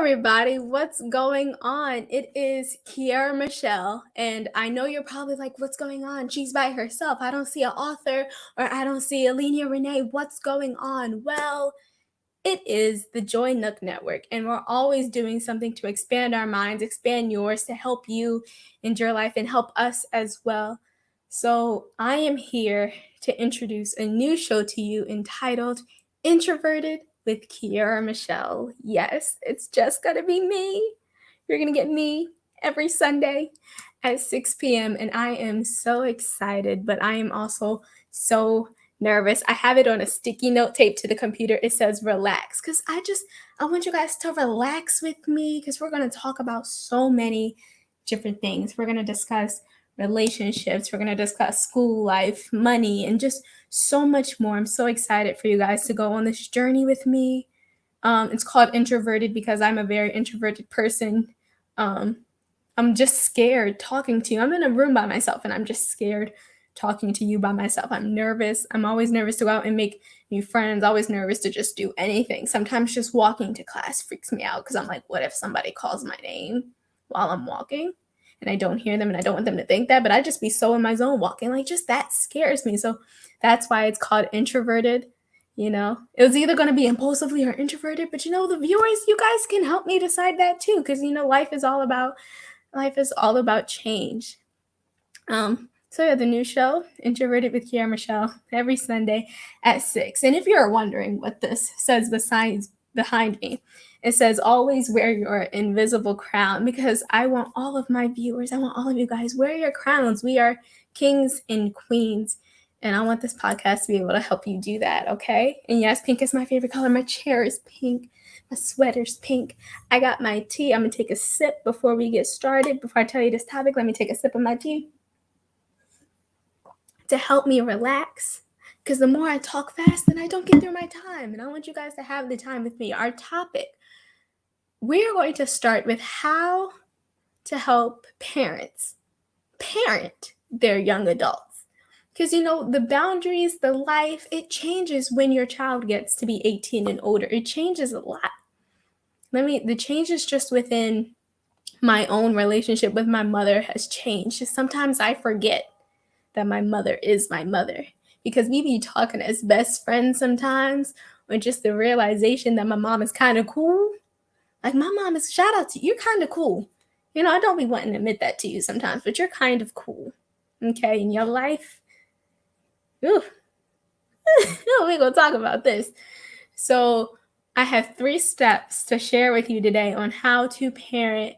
everybody. What's going on? It is Kiara Michelle, and I know you're probably like, what's going on? She's by herself. I don't see an author or I don't see Alenia Renee. What's going on? Well, it is the Joy Nook NetWORK, and we're always doing something to expand our minds, expand yours, to help you in your life and help us as well. So I am here to introduce a new show to you entitled Introverted with Kiara Michelle. Yes, it's just going to be me. You're going to get me every Sunday at 6 p.m. And I am so excited, but I am also so nervous. I have it on a sticky note taped to the computer. It says relax because I want you guys to relax with me because we're going to talk about so many different things. We're going to discuss relationships. We're going to discuss school life, money, and just so much more. I'm so excited for you guys to go on this journey with me. It's called Introverted because I'm a very introverted person. I'm just scared talking to you. I'm in a room by myself and I'm just scared talking to you by myself. I'm nervous. I'm always nervous to go out and make new friends, always nervous to just do anything. Sometimes just walking to class freaks me out because I'm like, what if somebody calls my name while I'm walking and I don't hear them and I don't want them to think that, but I just be so in my zone walking. Like, just that scares me. So that's why it's called Introverted. It was either going to be impulsively or introverted, but the viewers, you guys can help me decide that too, because life is all about change. So yeah, the new show, Introverted with Kiara Michelle, every Sunday at 6. And if you're wondering what this says behind me, it says always wear your invisible crown, because I want all of my viewers, I want all of you guys, wear your crowns. We are kings and queens. And I want this podcast to be able to help you do that, okay? And yes, pink is my favorite color. My chair is pink. My sweater's pink. I got my tea. I'm going to take a sip before we get started. Before I tell you this topic, let me take a sip of my tea to help me relax. Because the more I talk fast, then I don't get through my time. And I want you guys to have the time with me. Our topic, we're going to start with how to help parents parent their young adults. Because, the boundaries, the life, it changes when your child gets to be 18 and older. It changes a lot. The changes just within my own relationship with my mother has changed. Sometimes I forget that my mother is my mother, because we be talking as best friends sometimes, or just the realization that my mom is kind of cool. Like, my mom is, shout out to you, you're kind of cool. I don't be wanting to admit that to you sometimes, but you're kind of cool. Okay, in your life. Ooh. We're going to talk about this. So I have 3 steps to share with you today on how to parent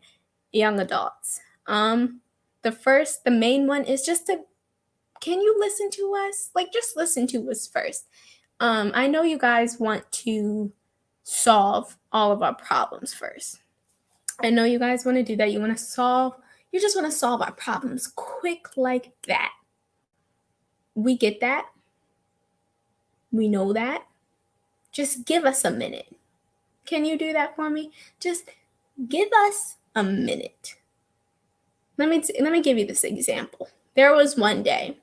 young adults. The main one is can you listen to us? Just listen to us first. I know you guys want to solve all of our problems first. I know you guys want to do that. You just want to solve our problems quick like that. We get that. We know that. Just give us a minute. Can you do that for me? Just give us a minute. Let me give you this example. There was one day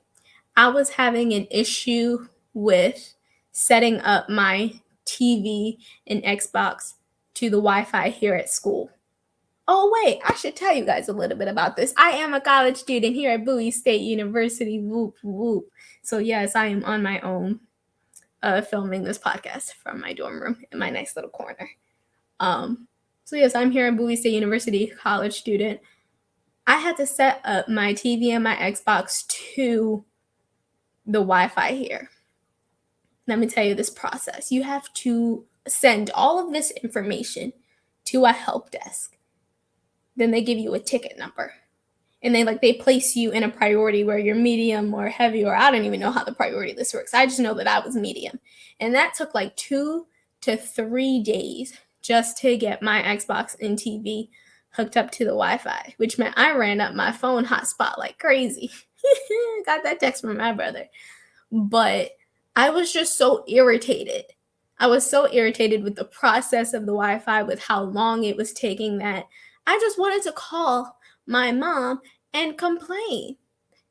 I was having an issue with setting up my TV and Xbox to the Wi-Fi here at school. Oh, wait, I should tell you guys a little bit about this. I am a college student here at Bowie State University. Whoop, whoop. So yes, I am on my own filming this podcast from my dorm room in my nice little corner. So yes, I'm here at Bowie State University, college student. I had to set up my TV and my Xbox to the Wi-Fi here. Let me tell you this process. You have to send all of this information to a help desk. Then they give you a ticket number. And they place you in a priority where you're medium or heavy, or I don't even know how the priority list works. I just know that I was medium. And that took 2 to 3 days just to get my Xbox and TV hooked up to the Wi-Fi, which meant I ran up my phone hotspot like crazy. Got that text from my brother. But I was just so irritated. I was so irritated with the process of the Wi-Fi, with how long it was taking, that I just wanted to call my mom and complain.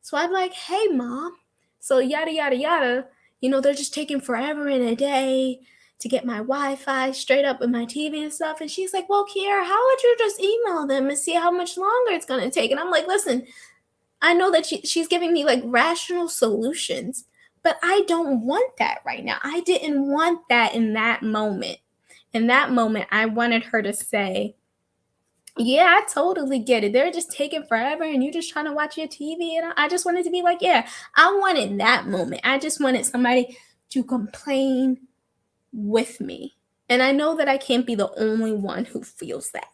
So I'm like, hey, mom. So yada, yada, yada. They're just taking forever in a day. to get my Wi-Fi straight up with my TV and stuff. And she's like, well, Kiara, how would you just email them and see how much longer it's going to take? And I'm like, listen, I know that she's giving me like rational solutions, but I don't want that right now. I didn't want that in that moment. In that moment, I wanted her to say, yeah, I totally get it. They're just taking forever and you're just trying to watch your TV. And I just wanted to be like, yeah, I wanted that moment. I just wanted somebody to complain with me. And I know that I can't be the only one who feels that.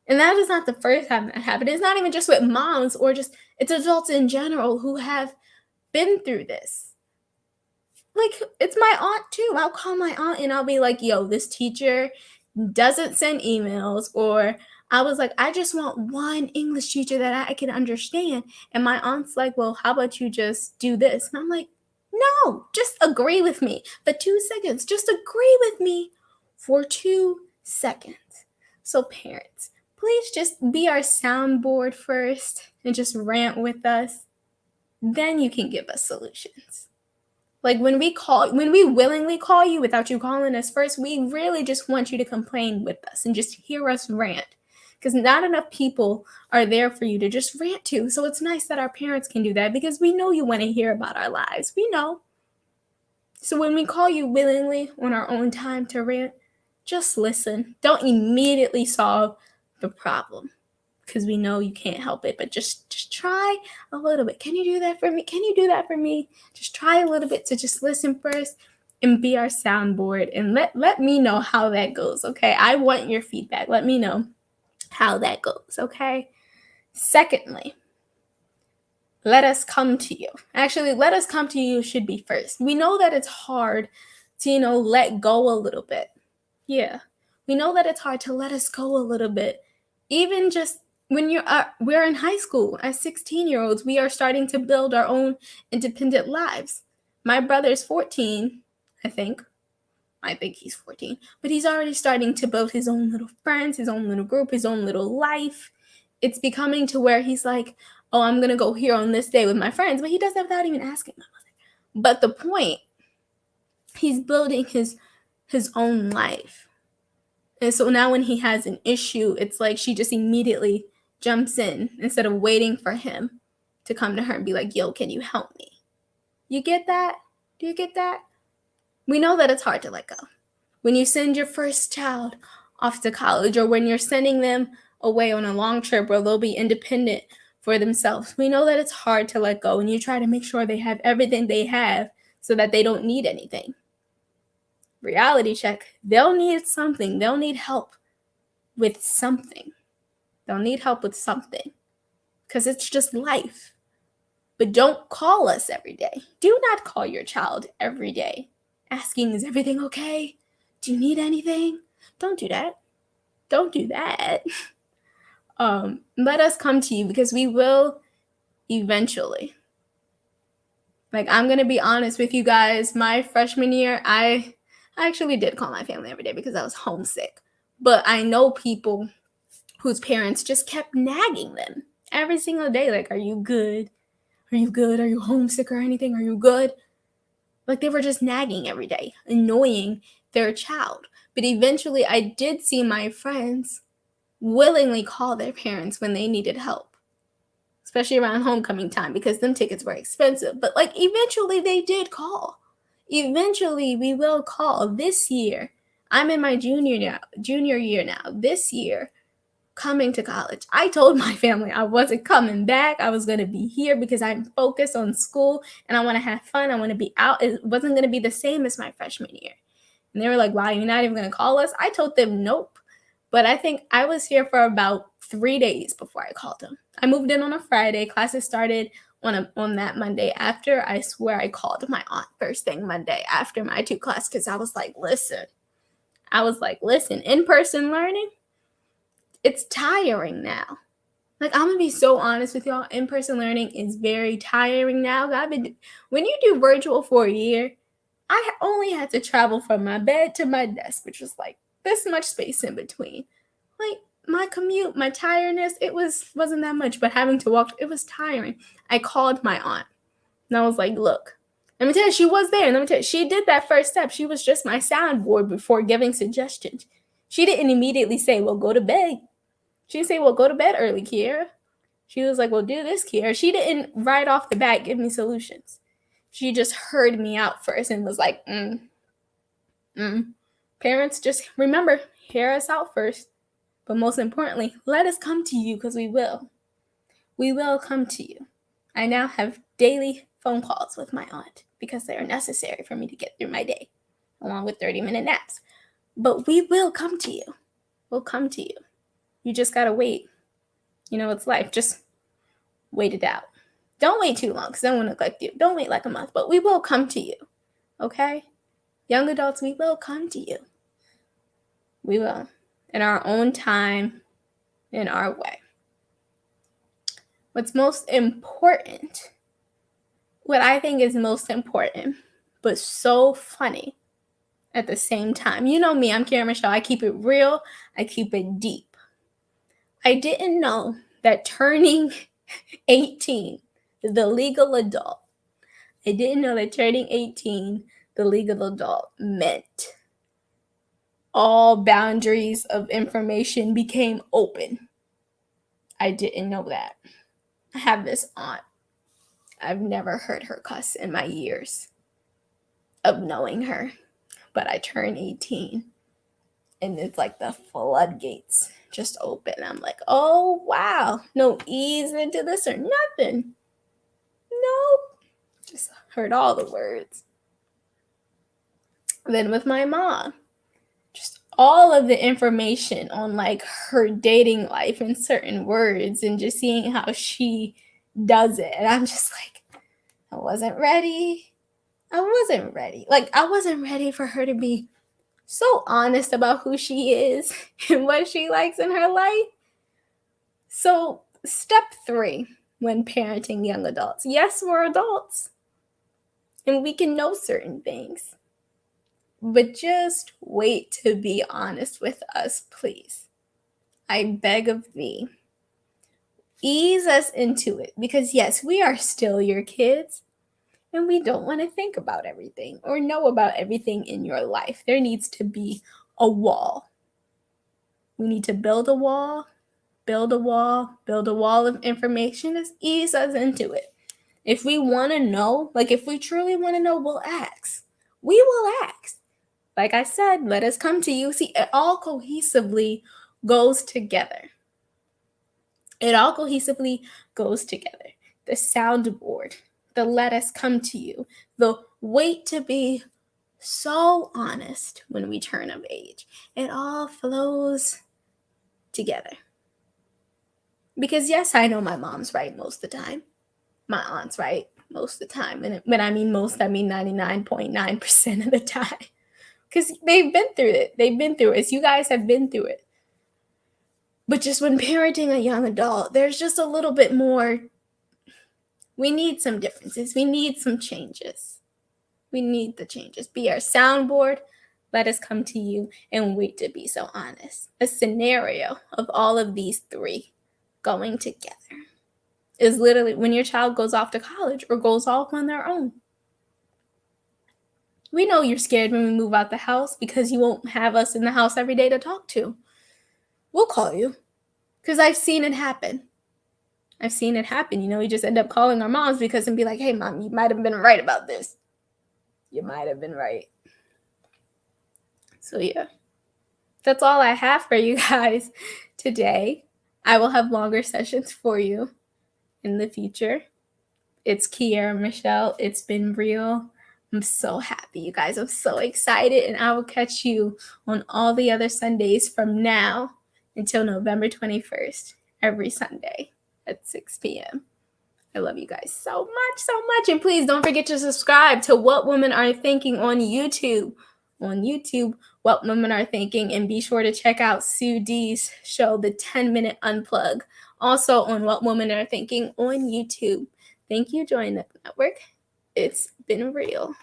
And that is not the first time that happened. It's not even just with moms or just, it's adults in general who have been through this. Like, it's my aunt too. I'll call my aunt and I'll be like, yo, this teacher doesn't send emails. Or I was like, I just want one English teacher that I can understand. And my aunt's like, well, how about you just do this? And I'm like, no, just agree with me for 2 seconds. Just agree with me for 2 seconds. So parents, please just be our soundboard first and just rant with us. Then you can give us solutions. Like when we willingly call you without you calling us first, we really just want you to complain with us and just hear us rant. Because not enough people are there for you to just rant to. So it's nice that our parents can do that because we know you want to hear about our lives. We know. So when we call you willingly on our own time to rant, just listen. Don't immediately solve the problem because we know you can't help it, but just try a little bit. Can you do that for me? Can you do that for me? Just try a little bit to just listen first and be our soundboard and let me know how that goes, okay? I want your feedback. Let me know how that goes, okay? Secondly, let us come to you. Actually, let us come to you should be first. We know that it's hard to, let go a little bit. Yeah. We know that it's hard to let us go a little bit. Even just when we're in high school as 16-year-olds, we are starting to build our own independent lives. My brother's 14, I think he's 14, but he's already starting to build his own little friends, his own little group, his own little life. It's becoming to where he's like, oh, I'm going to go here on this day with my friends, but he does that without even asking my mother. But the point, he's building his own life. And so now when he has an issue, it's like she just immediately jumps in instead of waiting for him to come to her and be like, yo, can you help me? You get that? Do you get that? We know that it's hard to let go. When you send your first child off to college or when you're sending them away on a long trip where they'll be independent for themselves, we know that it's hard to let go and you try to make sure they have everything they have so that they don't need anything. Reality check, they'll need something. They'll need help with something. They'll need help with something because it's just life. But don't call us every day. Do not call your child every day asking, is everything okay? Do you need anything? Don't do that. Don't do that. Let us come to you because we will eventually. Like, I'm going to be honest with you guys. My freshman year, I actually did call my family every day because I was homesick. But I know people whose parents just kept nagging them every single day. Like, are you good? Are you good? Are you homesick or anything? Are you good? Like, they were just nagging every day, annoying their child. But eventually, I did see my friends willingly call their parents when they needed help, especially around homecoming time because them tickets were expensive. But, like, eventually they did call. Eventually, we will call this year. I'm in my junior year now. This year, coming to college, I told my family I wasn't coming back. I was going to be here because I'm focused on school and I want to have fun. I want to be out. It wasn't going to be the same as my freshman year. And they were like, wow, you're not even going to call us? I told them nope. But I think I was here for about 3 days before I called them. I moved in on a Friday. Classes started on that Monday after. I swear I called my aunt first thing Monday after my 2 class because I was like, listen, in-person learning, it's tiring now. Like, I'm gonna be so honest with y'all. In-person learning is very tiring now. When you do virtual for a year, I only had to travel from my bed to my desk, which was like this much space in between. Like, my commute, my tiredness, wasn't that much, but having to walk, it was tiring. I called my aunt and I was like, look, Let me tell you, she was there. Let me tell you, she did that first step. She was just my soundboard before giving suggestions. She didn't immediately say, well, go to bed. She didn't say, well, go to bed early, Kiera. She was like, well, do this, Kiera. She didn't right off the bat give me solutions. She just heard me out first and was like, Parents, just remember, hear us out first. But most importantly, let us come to you, because we will. We will come to you. I now have daily phone calls with my aunt because they are necessary for me to get through my day, along with 30-minute naps. But we will come to you. We'll come to you. You just gotta wait. You know, it's life. Just wait it out. Don't wait too long, because then we'll neglect you. Don't wait like a month, but we will come to you. Okay? Young adults, we will come to you. We will. In our own time, in our way. What's most important, what I think is most important, but so funny at the same time. You know me, I'm Kiera Michelle. I keep it real. I keep it deep. I didn't know that turning 18, the legal adult, I didn't know that turning 18, the legal adult, meant all boundaries of information became open. I didn't know that. I have this aunt. I've never heard her cuss in my years of knowing her, but I turned 18 and it's like the floodgates just open. I'm like, oh wow, no ease into this or nothing. Nope. Just heard all the words. Then with my mom, just all of the information on like her dating life and certain words and just seeing how she does it. And I'm just like, I wasn't ready. Like, I wasn't ready for her to be so honest about who she is and what she likes in her life. So, step 3 when parenting young adults. Yes, we're adults and we can know certain things, but just wait to be honest with us, please. I beg of thee. Ease us into it, because yes, we are still your kids. And we don't want to think about everything or know about everything in your life. There needs to be a wall. We need to build a wall of information. Just ease us into it. If we want to know, like if we truly want to know, we'll ask. We will ask. Like I said, let us come to you. See, it all cohesively goes together. The soundboard, the let us come to you, the wait to be so honest when we turn of age. It all flows together. Because yes, I know my mom's right most of the time. My aunt's right most of the time. And when I mean most, I mean 99.9% of the time. Because they've been through it. As you guys have been through it. But just when parenting a young adult, there's just a little bit more. We need some differences. We need some changes. We need the changes. Be our soundboard. Let us come to you and wait to be so honest. A scenario of all of these 3 going together is literally when your child goes off to college or goes off on their own. We know you're scared when we move out the house because you won't have us in the house every day to talk to. We'll call you because I've seen it happen. You know, we just end up calling our moms and be like, hey, mom, you might have been right about this. You might have been right. So yeah, that's all I have for you guys today. I will have longer sessions for you in the future. It's Kiera Michelle. It's been real. I'm so happy, you guys. I'm so excited, and I will catch you on all the other Sundays from now until November 21st, every Sunday at 6 p.m. I love you guys so much. And please don't forget to subscribe to What Women Are Thinking on YouTube. What Women Are Thinking. And be sure to check out Sue D's show, The 10-Minute Unplug, also on What Women Are Thinking on YouTube. Thank you, Joy Nook NetWORK. It's been real.